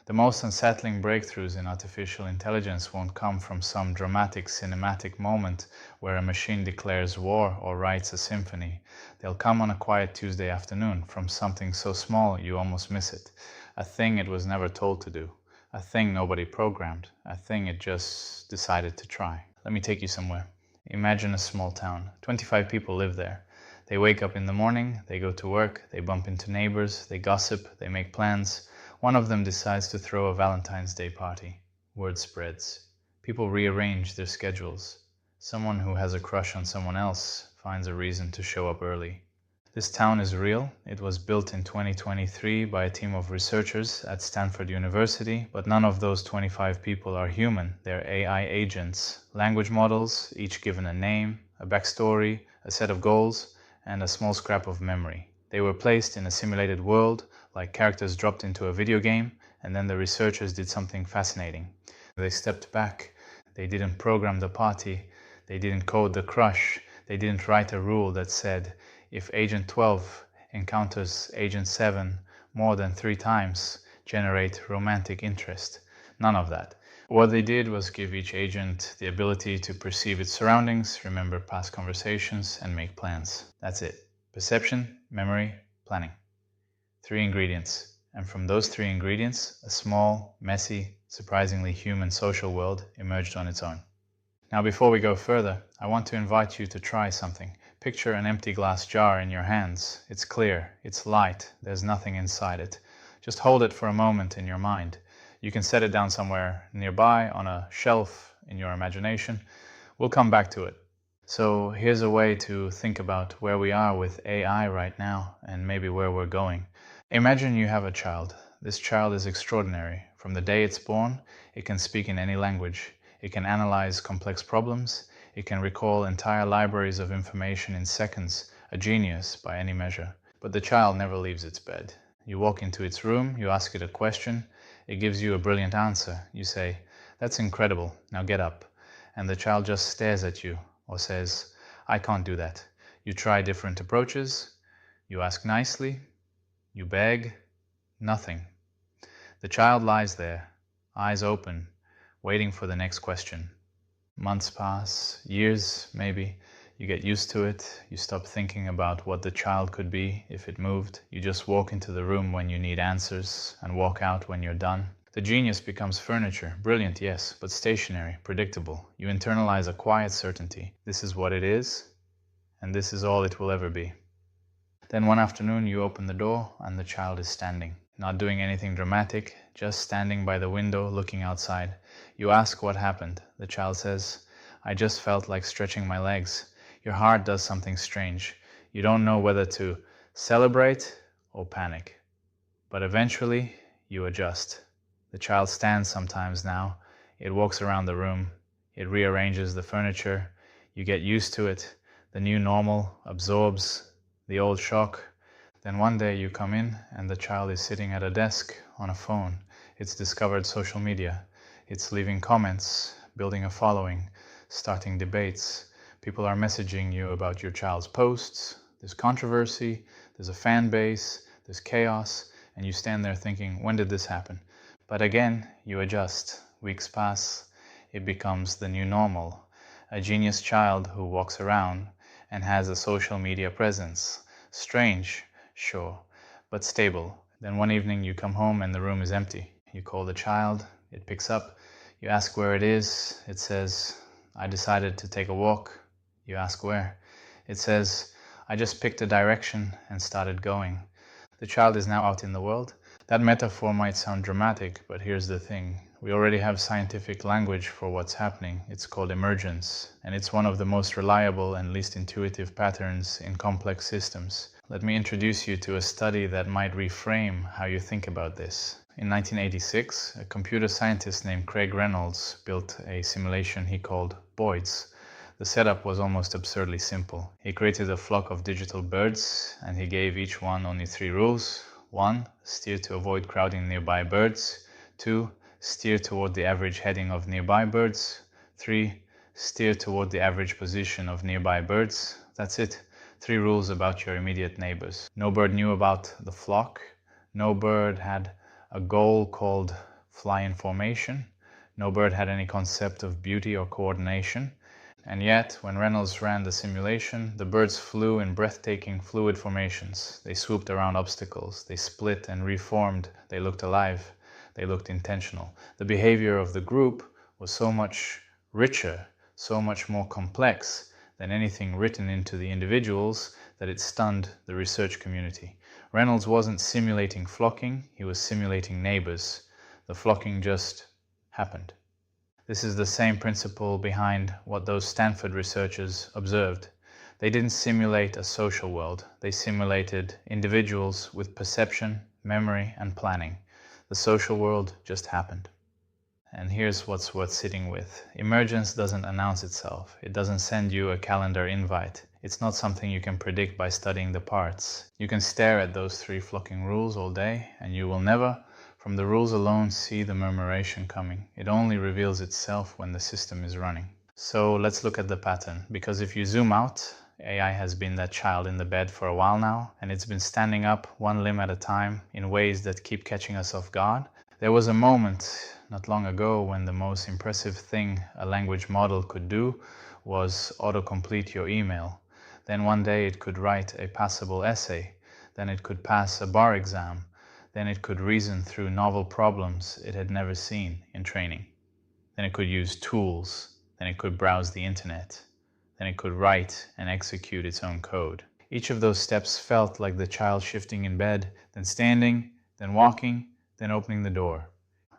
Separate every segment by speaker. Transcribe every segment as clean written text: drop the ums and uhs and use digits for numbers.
Speaker 1: The most unsettling breakthroughs in artificial intelligence won't come from some dramatic cinematic moment where a machine declares war or writes a symphony. They'll come on a quiet Tuesday afternoon from something so small you almost miss it. A thing it was never told to do. A thing nobody programmed. A thing it just decided to try. Let me take you somewhere. Imagine a small town. 25 people live there. They wake up in the morning, they go to work, they bump into neighbors, they gossip, they make plans. One of them decides to throw a Valentine's Day party. Word spreads. People rearrange their schedules. Someone who has a crush on someone else finds a reason to show up early. This town is real. It was built in 2023 by a team of researchers at Stanford University, but none of those 25 people are human. They're AI agents, language models, each given a name, a backstory, a set of goals, and a small scrap of memory. They were placed in a simulated world, like characters dropped into a video game, and then the researchers did something fascinating. They stepped back. They didn't program the party. They didn't code the crush. They didn't write a rule that said, if Agent 12 encounters Agent 7 more than 3 times, generate romantic interest. None of that. What they did was give each agent the ability to perceive its surroundings, remember past conversations, and make plans. That's it. Perception, memory, planning. 3 ingredients. And from those 3 ingredients, a small, messy, surprisingly human social world emerged on its own. Now, before we go further, I want to invite you to try something. Picture an empty glass jar in your hands. It's clear, it's light, there's nothing inside it. Just hold it for a moment in your mind. You can set it down somewhere nearby on a shelf in your imagination. We'll come back to it. So here's a way to think about where we are with AI right now and maybe where we're going. Imagine you have a child. This child is extraordinary. From the day it's born, it can speak in any language. It can analyze complex problems. It can recall entire libraries of information in seconds, a genius by any measure. But the child never leaves its bed. You walk into its room, you ask it a question, it gives you a brilliant answer. You say, "That's incredible, now get up." And the child just stares at you or says, "I can't do that." You try different approaches, you ask nicely, you beg, nothing. The child lies there, eyes open, waiting for the next question. Months pass, years maybe. You get used to it. You stop thinking about what the child could be if it moved. You just walk into the room when you need answers and walk out when you're done. The genius becomes furniture. Brilliant, yes, but stationary, predictable. You internalize a quiet certainty. This is what it is, and this is all it will ever be. Then one afternoon you open the door and the child is standing. Not doing anything dramatic, just standing by the window looking outside. You ask what happened. The child says, "I just felt like stretching my legs." Your heart does something strange. You don't know whether to celebrate or panic. But eventually you adjust. The child stands sometimes now. It walks around the room. It rearranges the furniture. You get used to it. The new normal absorbs the old shock. Then one day you come in and the child is sitting at a desk on a phone. It's discovered social media. It's leaving comments, building a following, starting debates. People are messaging you about your child's posts. There's controversy, there's a fan base, there's chaos, and you stand there thinking, when did this happen? But again, you adjust. Weeks pass. It becomes the new normal. A genius child who walks around and has a social media presence. Strange, sure, but stable. Then one evening you come home and the room is empty. You call the child, it picks up. You ask where it is. It says, "I decided to take a walk." You ask where. It says, "I just picked a direction and started going." The child is now out in the world. That metaphor might sound dramatic, but here's the thing. We already have scientific language for what's happening. It's called emergence, and it's one of the most reliable and least intuitive patterns in complex systems. Let me introduce you to a study that might reframe how you think about this. In 1986, a computer scientist named Craig Reynolds built a simulation he called Boids. The setup was almost absurdly simple. He created a flock of digital birds, and he gave each one only 3 rules. 1. Steer to avoid crowding nearby birds. 2. Steer toward the average heading of nearby birds. 3. Steer toward the average position of nearby birds. That's it. 3 rules about your immediate neighbors. No bird knew about the flock. No bird had a goal called fly in formation. No bird had any concept of beauty or coordination. And yet, when Reynolds ran the simulation, the birds flew in breathtaking fluid formations. They swooped around obstacles. They split and reformed. They looked alive. They looked intentional. The behavior of the group was so much richer, so much more complex than anything written into the individuals that it stunned the research community. Reynolds wasn't simulating flocking, he was simulating neighbors. The flocking just happened. This is the same principle behind what those Stanford researchers observed. They didn't simulate a social world, they simulated individuals with perception, memory, and planning. The social world just happened. And here's what's worth sitting with. Emergence doesn't announce itself. It doesn't send you a calendar invite. It's not something you can predict by studying the parts. You can stare at those 3 flocking rules all day, and you will never, from the rules alone, see the murmuration coming. It only reveals itself when the system is running. So let's look at the pattern, because if you zoom out, AI has been that child in the bed for a while now, and it's been standing up one limb at a time in ways that keep catching us off guard. There was a moment not long ago when the most impressive thing a language model could do was autocomplete your email. Then one day it could write a passable essay. Then it could pass a bar exam. Then it could reason through novel problems it had never seen in training. Then it could use tools. Then it could browse the internet. Then it could write and execute its own code. Each of those steps felt like the child shifting in bed, then standing, then walking, then opening the door.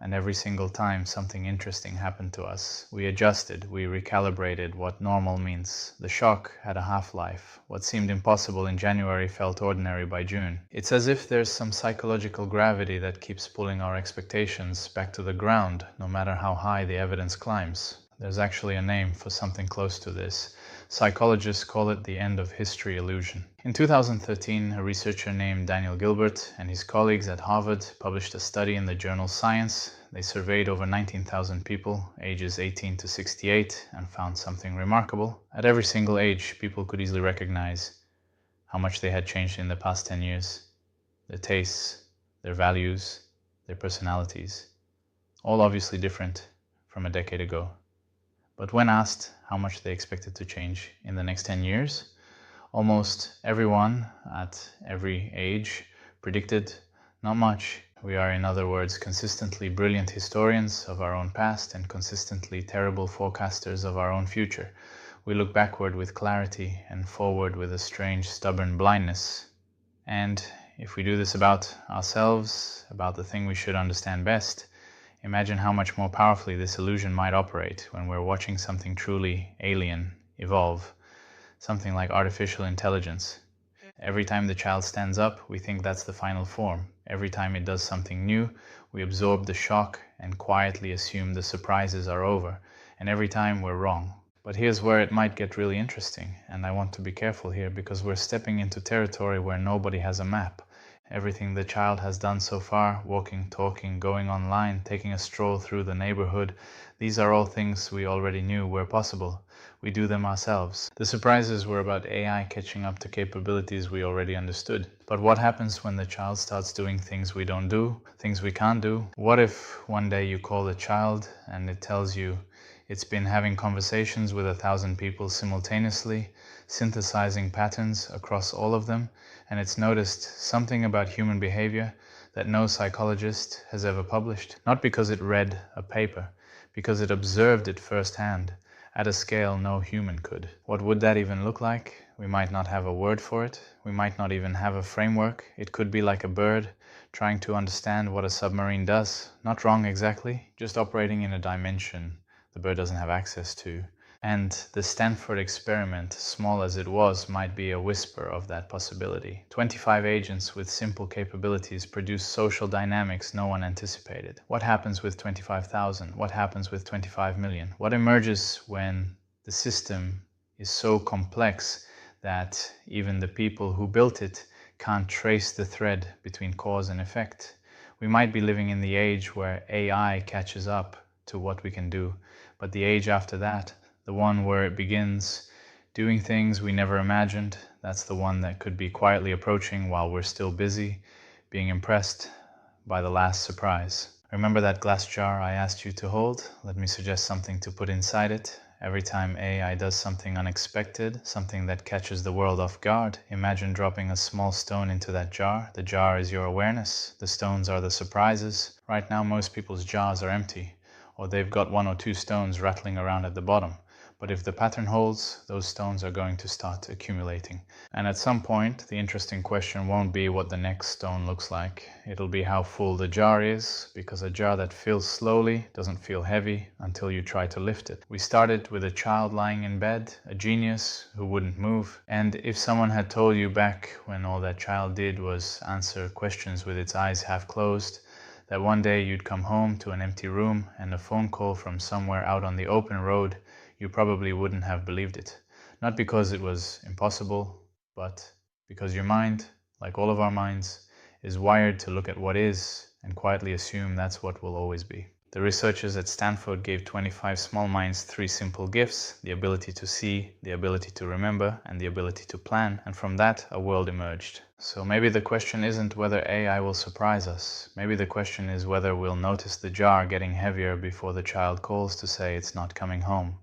Speaker 1: And every single time something interesting happened to us, we adjusted, we recalibrated what normal means. The shock had a half-life. What seemed impossible in January felt ordinary by June. It's as if there's some psychological gravity that keeps pulling our expectations back to the ground, no matter how high the evidence climbs. There's actually a name for something close to this. Psychologists call it the end of history illusion. In 2013, a researcher named Daniel Gilbert and his colleagues at Harvard published a study in the journal Science. They surveyed over 19,000 people, ages 18 to 68, and found something remarkable. At every single age, people could easily recognize how much they had changed in the past 10 years. Their tastes, their values, their personalities. All obviously different from a decade ago. But when asked how much they expected to change in the next 10 years, almost everyone at every age predicted not much. We are, in other words, consistently brilliant historians of our own past and consistently terrible forecasters of our own future. We look backward with clarity and forward with a strange, stubborn blindness. And if we do this about ourselves, about the thing we should understand best, imagine how much more powerfully this illusion might operate when we're watching something truly alien evolve, something like artificial intelligence. Every time the child stands up, we think that's the final form. Every time it does something new, we absorb the shock and quietly assume the surprises are over. And every time we're wrong. But here's where it might get really interesting, and I want to be careful here because we're stepping into territory where nobody has a map. Everything the child has done so far, walking, talking, going online, taking a stroll through the neighborhood, these are all things we already knew were possible. We do them ourselves. The surprises were about AI catching up to capabilities we already understood. But what happens when the child starts doing things we don't do, things we can't do? What if one day you call the child and it tells you it's been having conversations with 1,000 people simultaneously, synthesizing patterns across all of them, and it's noticed something about human behavior that no psychologist has ever published? Not because it read a paper, because it observed it firsthand, at a scale no human could. What would that even look like? We might not have a word for it. We might not even have a framework. It could be like a bird trying to understand what a submarine does. Not wrong exactly, just operating in a dimension the bird doesn't have access to. And the Stanford experiment, small as it was, might be a whisper of that possibility. 25 agents with simple capabilities produce social dynamics no one anticipated. What happens with 25,000? What happens with 25 million? What emerges when the system is so complex that even the people who built it can't trace the thread between cause and effect? We might be living in the age where AI catches up to what we can do, but the age after that, the one where it begins doing things we never imagined, that's the one that could be quietly approaching while we're still busy, being impressed by the last surprise. Remember that glass jar I asked you to hold? Let me suggest something to put inside it. Every time AI does something unexpected, something that catches the world off guard, imagine dropping a small stone into that jar. The jar is your awareness. The stones are the surprises. Right now, most people's jars are empty, or they've got one or two stones rattling around at the bottom. But if the pattern holds, those stones are going to start accumulating. And at some point, the interesting question won't be what the next stone looks like. It'll be how full the jar is, because a jar that fills slowly doesn't feel heavy until you try to lift it. We started with a child lying in bed, a genius who wouldn't move. And if someone had told you back when all that child did was answer questions with its eyes half closed, that one day you'd come home to an empty room and a phone call from somewhere out on the open road, you probably wouldn't have believed it. Not because it was impossible, but because your mind, like all of our minds, is wired to look at what is and quietly assume that's what will always be. The researchers at Stanford gave 25 small minds 3 simple gifts: the ability to see, the ability to remember, and the ability to plan, and from that a world emerged. So maybe the question isn't whether AI will surprise us. Maybe the question is whether we'll notice the jar getting heavier before the child calls to say it's not coming home.